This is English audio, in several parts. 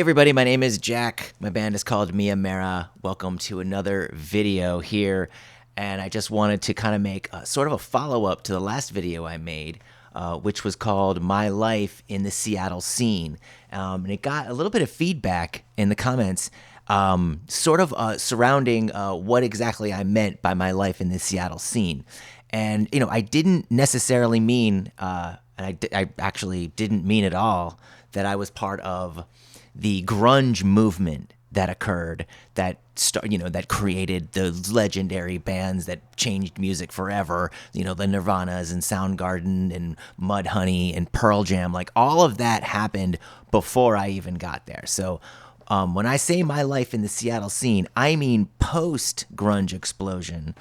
everybody, my name is Jack. My band is called Mia Mera. Welcome to another video here. And I just wanted to kind of make sort of a follow-up to the last video I made, which was called My Life in the Seattle Scene. And it got a little bit of feedback in the comments surrounding what exactly I meant by my life in the Seattle scene. And, I didn't necessarily mean, and I actually didn't mean at all, that I was part of the grunge movement that occurred, that that created the legendary bands that changed music forever. The Nirvanas and Soundgarden and Mudhoney and Pearl Jam. Like all of that happened before I even got there. So when I say my life in the Seattle scene, I mean post-grunge explosion.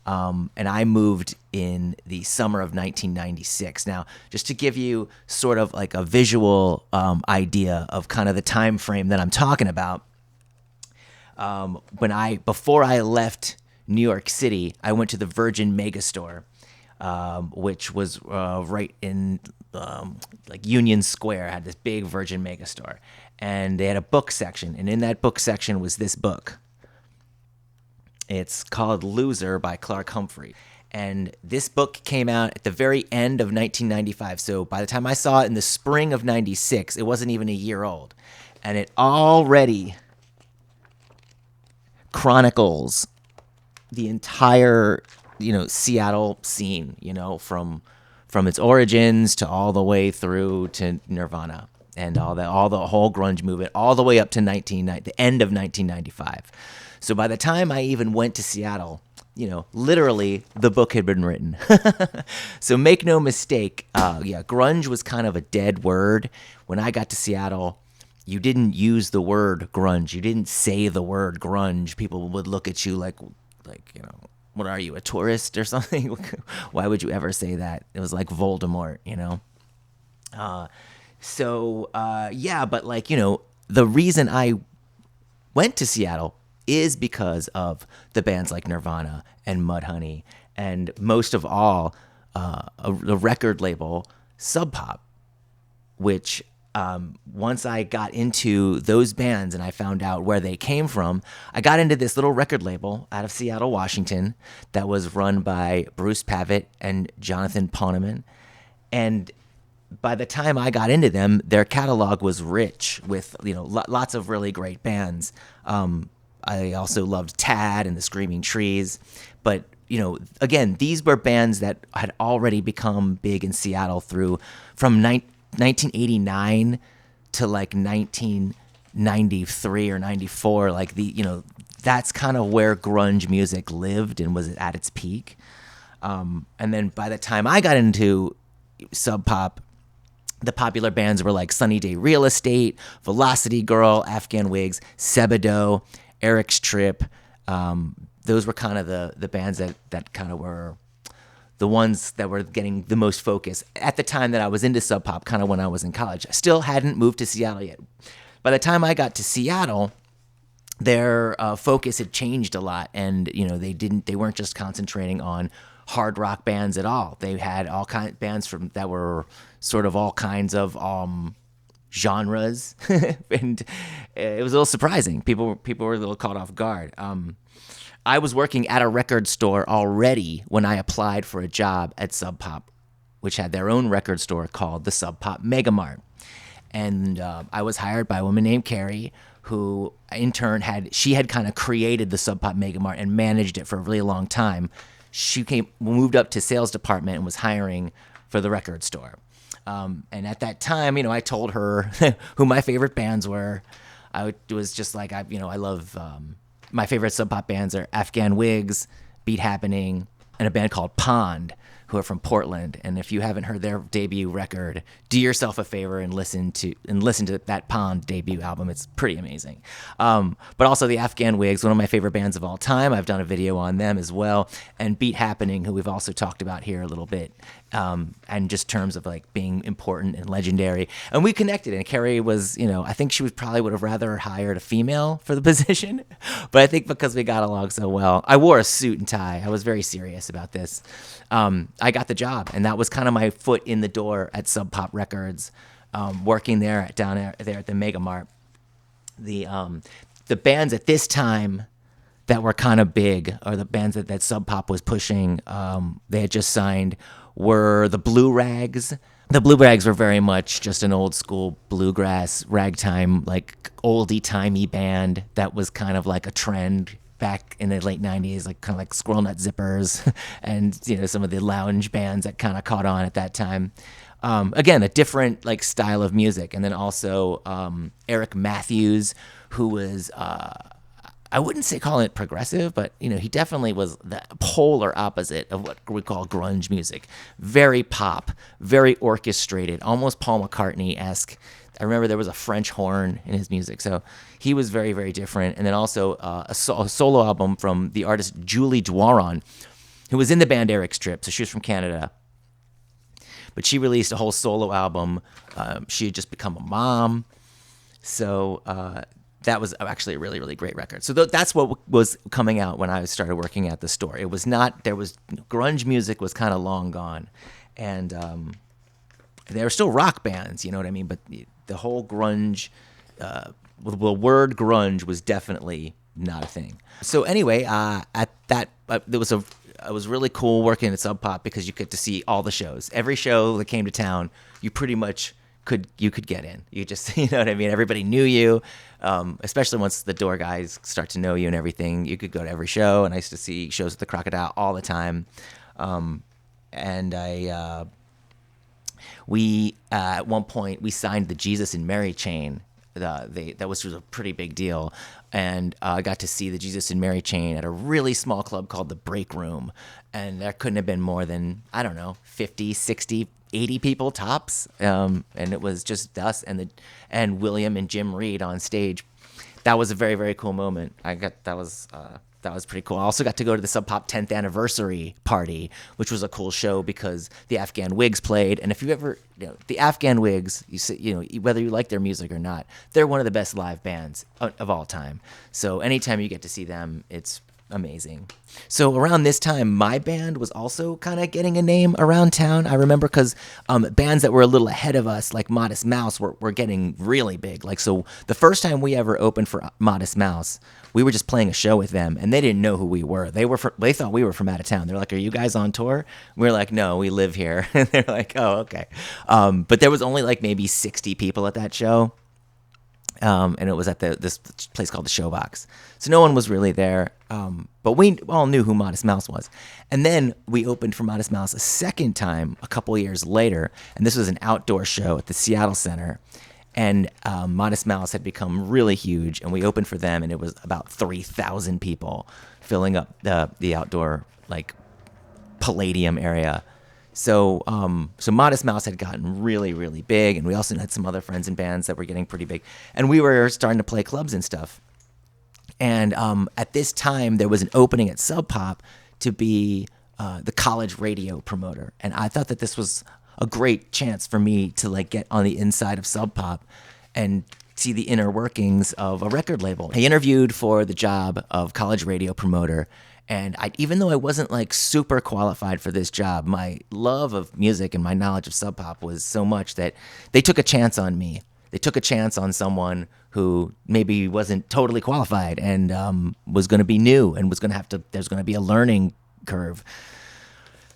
And I moved in the summer of 1996. Now, just to give you sort of like a visual idea of kind of the time frame that I'm talking about, before I left New York City, I went to the Virgin Megastore, which was right in like Union Square. I had this big Virgin Megastore, and they had a book section, and in that book section was this book. It's called Loser by Clark Humphrey. And this book came out at the very end of 1995. So by the time I saw it in the spring of 96, it wasn't even a year old. And it already chronicles the entire, Seattle scene, from its origins to all the way through to Nirvana and all the whole grunge movement, all the way up to the end of 1995. So by the time I even went to Seattle, literally the book had been written. So make no mistake, grunge was kind of a dead word. When I got to Seattle, you didn't use the word grunge. You didn't say the word grunge. People would look at you like, what are you, a tourist or something? Why would you ever say that? It was like Voldemort, But the reason I went to Seattle is because of the bands like Nirvana and Mudhoney, and most of all, the record label Sub Pop, which once I got into those bands and I found out where they came from, I got into this little record label out of Seattle, Washington, that was run by Bruce Pavitt and Jonathan Poneman. And by the time I got into them, their catalog was rich with lots of really great bands. I also loved Tad and the Screaming Trees. But, again, these were bands that had already become big in Seattle from 1989 to like 1993 or 94. Like that's kind of where grunge music lived and was at its peak. And then by the time I got into Sub Pop, the popular bands were like Sunny Day Real Estate, Velocity Girl, Afghan Wigs, Sebado, Eric's Trip. Those were kind of the bands that kind of were the ones that were getting the most focus at the time that I was into Sub Pop, kind of when I was in college. I still hadn't moved to Seattle yet. By the time I got to Seattle, their focus had changed a lot, and they weren't just concentrating on hard rock bands at all. They had all kinds of bands that were sort of all kinds of genres, and it was a little surprising. People were a little caught off guard. I was working at a record store already when I applied for a job at Sub Pop, which had their own record store called the Sub Pop Mega Mart. And I was hired by a woman named Carrie, who in turn had kind of created the Sub Pop Mega Mart and managed it for a really long time. She moved up to sales department and was hiring for the record store. And at that time, I told her who my favorite bands were. I was just like, I love, my favorite Sub Pop bands are Afghan Wigs, Beat Happening, and a band called Pond, who are from Portland. And if you haven't heard their debut record, do yourself a favor and listen to that Pond debut album. It's pretty amazing. But also the Afghan Wigs, one of my favorite bands of all time. I've done a video on them as well. And Beat Happening, who we've also talked about here a little bit. And just terms of like being important and legendary. And we connected, and Carrie was, I think she would have rather hired a female for the position. But I think because we got along so well, I wore a suit and tie. I was very serious about this. I got the job, and that was kind of my foot in the door at Sub Pop Records, working down there at the Mega Mart. The bands at this time that were kind of big, or the bands that Sub Pop was pushing, they had just signed, were the Blue Rags. The Blue Rags were very much just an old school bluegrass, ragtime, like oldie timey band that was kind of like a trend back in the late 90s, like kind of like Squirrel Nut Zippers and, some of the lounge bands that kind of caught on at that time. Again, a different like style of music. And then also Eric Matthews, who was, I wouldn't say calling it progressive, but he definitely was the polar opposite of what we call grunge music. Very pop, very orchestrated, almost Paul McCartney-esque. I remember there was a French horn in his music, so he was very, very different. And then also a solo album from the artist Julie Dwaron, who was in the band Eric Strip, so she was from Canada. But she released a whole solo album. She had just become a mom, so that was actually a really, really great record. So that's what was coming out when I started working at the store. It was not, grunge music was kind of long gone. And there were still rock bands, you know what I mean? But the whole grunge, the word grunge was definitely not a thing. So anyway, at that, it was really cool working at Sub Pop because you get to see all the shows. Every show that came to town, you pretty much could get in. You just, you know what I mean? Everybody knew you, especially once the door guys start to know you and everything. You could go to every show, and I used to see shows at the Crocodile all the time. We at one point we signed the Jesus and Mary chain. That was a pretty big deal, and I got to see the Jesus and Mary chain at a really small club called the Break Room, and there couldn't have been more than, I don't know, 50, 60, 80 people tops, and it was just us and William and Jim Reed on stage. That was a very, very cool moment. That was pretty cool. I also got to go to the Sub Pop 10th anniversary party, which was a cool show because the Afghan Wigs played. And if you ever, the Afghan Wigs, whether you like their music or not, they're one of the best live bands of all time. So anytime you get to see them, it's amazing. So around this time, my band was also kind of getting a name around town. I remember because bands that were a little ahead of us, like Modest Mouse, were getting really big. Like, so the first time we ever opened for Modest Mouse, we were just playing a show with them, and they didn't know who we were. They thought we were from out of town. They're like, "Are you guys on tour?" We were like, "No, we live here." And they're like, "Oh, okay." But there was only like maybe 60 people at that show. And it was at this place called the Showbox. So no one was really there, but we all knew who Modest Mouse was. And then we opened for Modest Mouse a second time a couple years later, and this was an outdoor show at the Seattle Center. And Modest Mouse had become really huge, and we opened for them, and it was about 3,000 people filling up the outdoor like Palladium area. So Modest Mouse had gotten really, really big, and we also had some other friends and bands that were getting pretty big, and we were starting to play clubs and stuff. And at this time, there was an opening at Sub Pop to be the college radio promoter, and I thought that this was a great chance for me to like get on the inside of Sub Pop and see the inner workings of a record label. I interviewed for the job of college radio promoter. And even though I wasn't like super qualified for this job, my love of music and my knowledge of Sub Pop was so much that they took a chance on me. They took a chance on someone who maybe wasn't totally qualified and was going to be new and there's going to be a learning curve.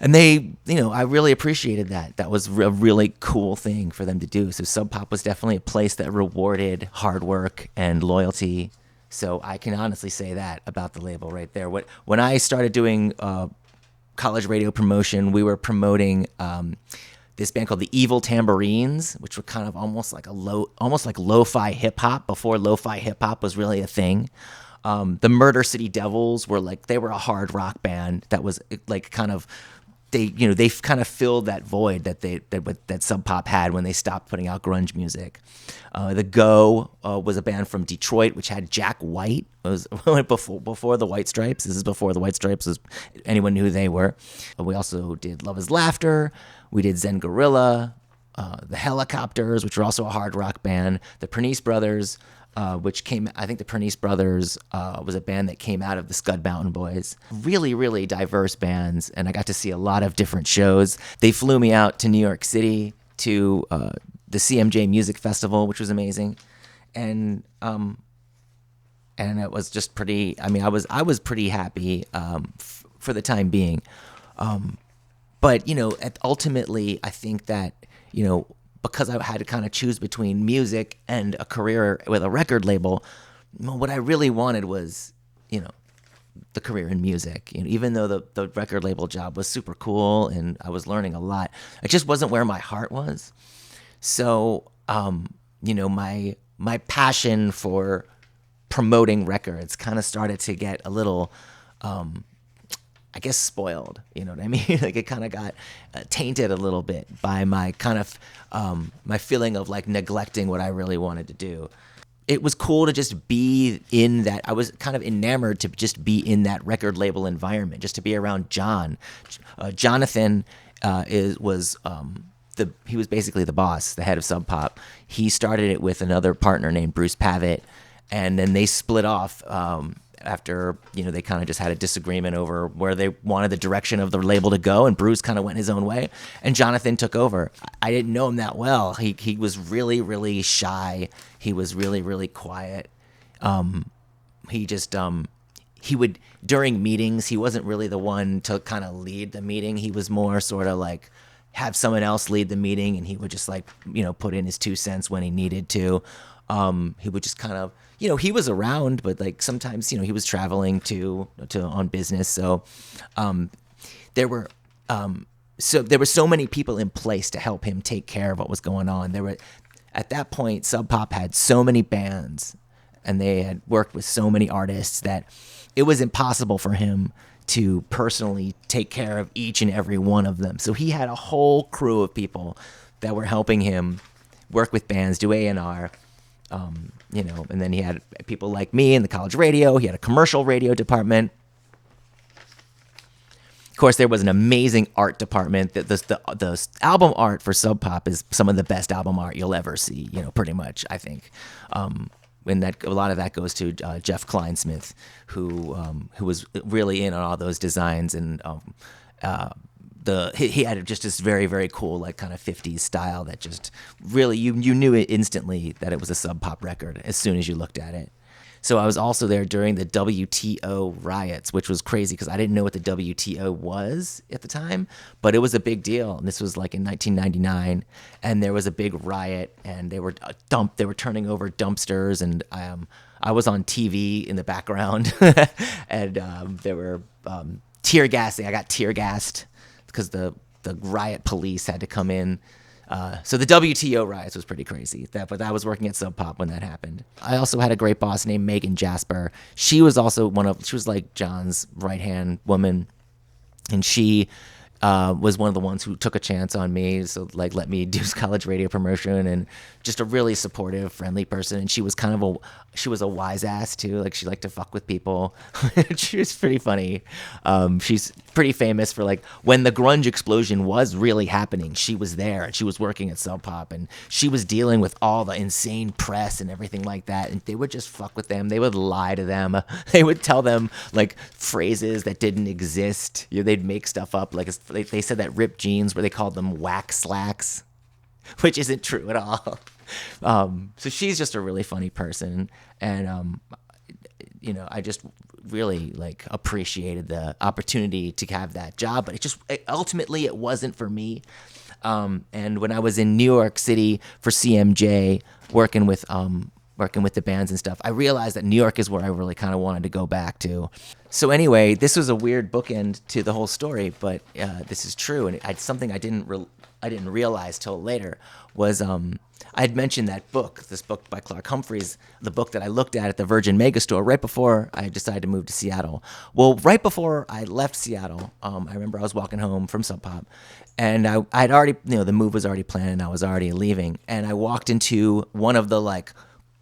And I really appreciated that. That was a really cool thing for them to do. So Sub Pop was definitely a place that rewarded hard work and loyalty. So I can honestly say that about the label right there. When I started doing college radio promotion, we were promoting this band called the Evil Tambourines, which were kind of almost like lo-fi hip hop before lo-fi hip hop was really a thing. The Murder City Devils were a hard rock band that was like kind of. They kind of filled that void that Sub Pop had when they stopped putting out grunge music. The Go was a band from Detroit, which had Jack White. It was before the White Stripes. This is before the White Stripes anyone knew who they were. We also did Love Is Laughter. We did Zen Gorilla, the Helicopters, which were also a hard rock band. The Pernice Brothers. I think the Pernice Brothers was a band that came out of the Scud Mountain Boys. Really, really diverse bands, and I got to see a lot of different shows. They flew me out to New York City to the CMJ Music Festival, which was amazing. And and it was just pretty. I mean, I was pretty happy for the time being. But ultimately, I think that because I had to kind of choose between music and a career with a record label, what I really wanted was the career in music. Even though the record label job was super cool and I was learning a lot, it just wasn't where my heart was. So my passion for promoting records kind of started to get a little I guess spoiled, you know what I mean? Like it kind of got tainted a little bit by my kind of my feeling of like neglecting what I really wanted to do. It was cool to just be in that. I was kind of enamored to just be in that record label environment, just to be around John. Jonathan he was basically the boss, the head of Sub Pop. He started it with another partner named Bruce Pavitt, and then they split off after they kind of just had a disagreement over where they wanted the direction of the label to go, and Bruce kind of went his own way, and Jonathan took over. I didn't know him that well. He was really, really shy. He was really, really quiet. He would, during meetings, he wasn't really the one to kind of lead the meeting. He was more sort of like have someone else lead the meeting, and he would just like put in his 2 cents when he needed to. He would just kind of, he was around, but like sometimes, he was traveling to on business. So, there were so many people in place to help him take care of what was going on. At that point, Sub Pop had so many bands and they had worked with so many artists that it was impossible for him to personally take care of each and every one of them. So he had a whole crew of people that were helping him work with bands, do A&R. And then he had people like me in the college radio. He had a commercial radio department. Of course, there was an amazing art department. The album art for Sub Pop is some of the best album art you'll ever see. Pretty much, I think. And that a lot of that goes to Jeff Kleinsmith, who was really in on all those designs, and he had just this very, very cool like kind of 50s style that just really you knew it instantly that it was a Sub Pop record as soon as you looked at it. So I was also there during the WTO riots, which was crazy because I didn't know what the WTO was at the time, but it was a big deal. And this was like in 1999, and there was a big riot, and they were turning over dumpsters, and I was on TV in the background, and there were tear gassing. I got tear gassed because the riot police had to come in. So the WTO riots was pretty crazy. But I was working at Sub Pop when that happened. I also had a great boss named Megan Jasper. She was also she was like John's right-hand woman, and she was one of the ones who took a chance on me, so like let me do college radio promotion, and just a really supportive, friendly person. And she was a wise ass too. Like she liked to fuck with people. She was pretty funny. She's pretty famous for like when the grunge explosion was really happening. She was there and she was working at Sub Pop, and she was dealing with all the insane press and everything like that. And they would just fuck with them. They would lie to them. They would tell them like phrases that didn't exist. They'd make stuff up. Like they said that ripped jeans, where they called them whack slacks, which isn't true at all. So she's just a really funny person, and I just really like appreciated the opportunity to have that job, but ultimately it wasn't for me. And when I was in New York City for CMJ, working with the bands and stuff, I realized that New York is where I really kind of wanted to go back to. So anyway, this was a weird bookend to the whole story, but this is true, and it's something I didn't realize till later was I had mentioned this book by Clark Humphreys, the book that I looked at the Virgin Megastore right before I decided to move to Seattle. Well, right before I left Seattle, I remember I was walking home from Sub Pop, and I'd already, the move was already planned, and I was already leaving, and I walked into one of the like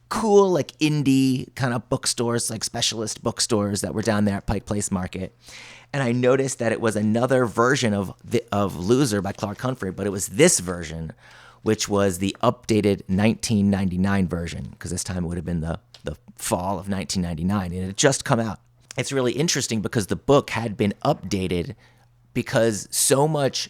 cool like indie kind of bookstores, like specialist bookstores that were down there at Pike Place Market. And I noticed that it was another version of Loser by Clark Humphrey, but it was this version, which was the updated 1999 version, because this time it would have been the fall of 1999, and it had just come out. It's really interesting because the book had been updated because so much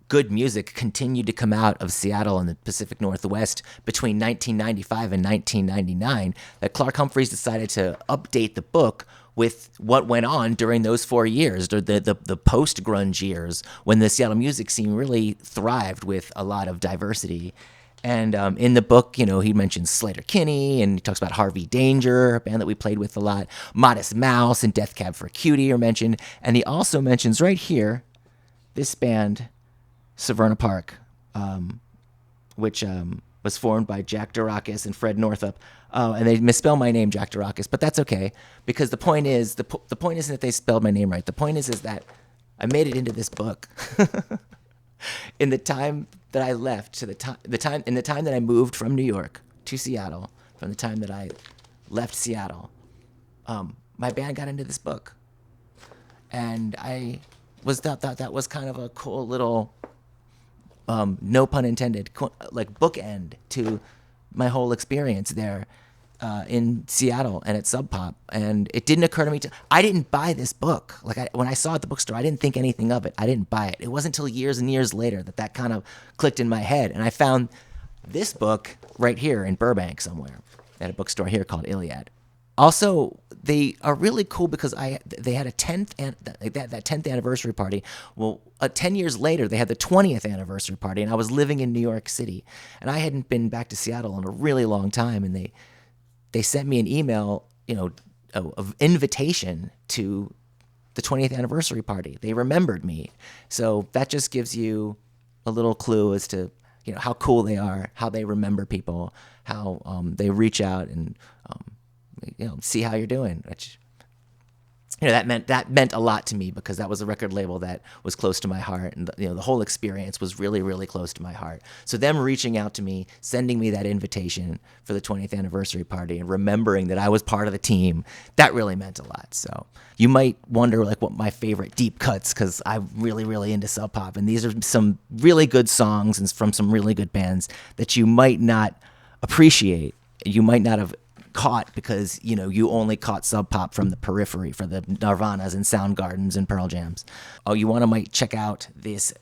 good music continued to come out of Seattle and the Pacific Northwest between 1995 and 1999 that Clark Humphreys decided to update the book with what went on during those 4 years, the post-grunge years, when the Seattle music scene really thrived with a lot of diversity. And in the book, you know, he mentions Slater-Kinney, and he talks about Harvey Danger, a band that we played with a lot. Modest Mouse and Death Cab for Cutie are mentioned. And he also mentions right here this band, Severna Park, which was formed by Jack Durakis and Fred Northup. And they misspell my name, Jack Durakis, but that's okay, because the point is, the point isn't that they spelled my name right. The point is that I made it into this book. In the time that I left to the time that I moved from New York to Seattle, from the time that I left Seattle, my band got into this book, and I thought that was kind of a cool little, no pun intended, like bookend to my whole experience there in Seattle and at Sub Pop. And it didn't occur to me I didn't buy this book. Like when I saw it at the bookstore, I didn't think anything of it. I didn't buy it. It wasn't until years and years later that kind of clicked in my head. And I found this book right here in Burbank somewhere at a bookstore here called Iliad. Also, they are really cool because they had a 10th that 10th anniversary party. Well, 10 years later, they had the 20th anniversary party, and I was living in New York City, and I hadn't been back to Seattle in a really long time, and they sent me an email, you know, of invitation to the 20th anniversary party. They remembered me, so that just gives you a little clue as to, you know, how cool they are, how they remember people, how they reach out and you know, see how you're doing, which, you know, that meant a lot to me because that was a record label that was close to my heart, and you know, the whole experience was really, really close to my heart. So them reaching out to me, sending me that invitation for the 20th anniversary party, and remembering that I was part of the team, that really meant a lot. So you might wonder like what my favorite deep cuts, because I'm really, really into Sub Pop, and these are some really good songs and from some really good bands that you might not appreciate, you might not have caught because, you know, you only caught Sub Pop from the periphery for the Nirvanas and Soundgardens and Pearl Jams. Oh, you might check out this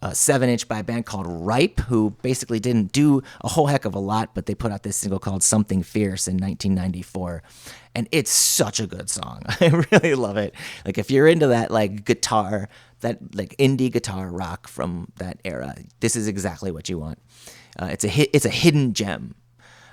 7-inch by a band called Ripe, who basically didn't do a whole heck of a lot, but they put out this single called Something Fierce in 1994. And it's such a good song. I really love it. Like if you're into that like guitar, that like indie guitar rock from that era, this is exactly what you want. It's a hidden gem.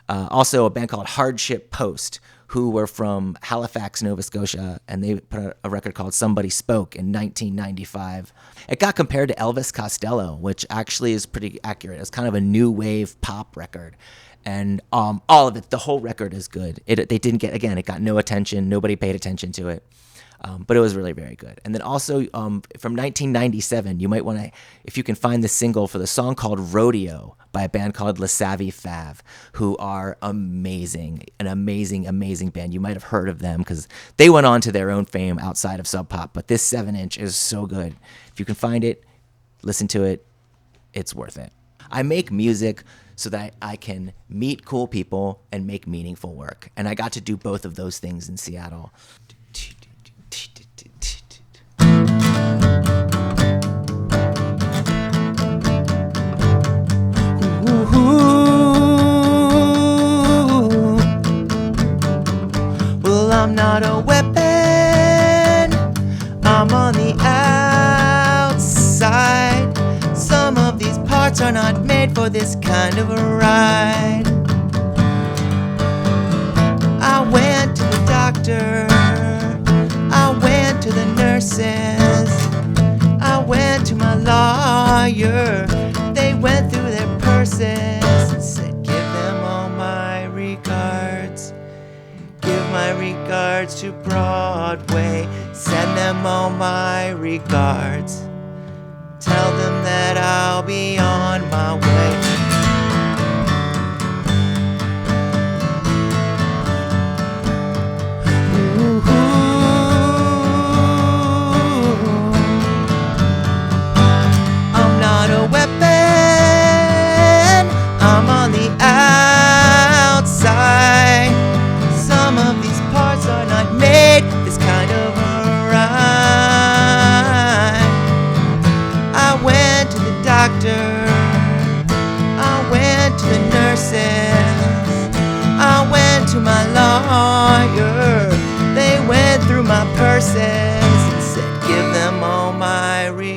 Also, a band called Hardship Post, who were from Halifax, Nova Scotia, and they put out a record called Somebody Spoke in 1995. It got compared to Elvis Costello, which actually is pretty accurate. It's kind of a new wave pop record. And all of it, the whole record is good. They didn't get, again, it got no attention. Nobody paid attention to it. But it was really very good. And then also from 1997, you might want to, if you can find the single for the song called Rodeo by a band called La Savvy Fav, who are amazing, an amazing, amazing band. You might have heard of them because they went on to their own fame outside of Sub Pop. But this 7-inch is so good. If you can find it, listen to it. It's worth it. I make music so that I can meet cool people and make meaningful work. And I got to do both of those things in Seattle. Well, I'm not a weapon, I'm on the outside. Some of these parts are not made for this kind of a ride. I went to the doctor, I went to the nurses, I went to my lawyer. They went through their purses and said, give them all my regards. Give my regards to Broadway. Send them all my regards. Tell them that I'll be on my way. I'm not a weapon, I'm on the outside. Some of these parts are not made this kind of a ride. I went to the doctor,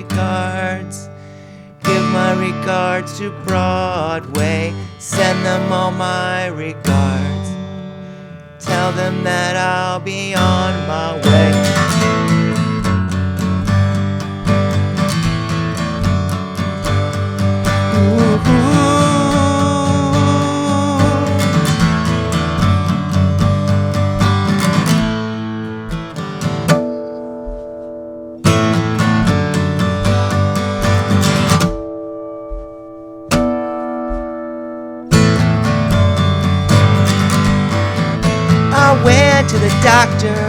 regards. Give my regards to Broadway. Send them all my regards. Tell them that I'll be on my way. I went to the doctor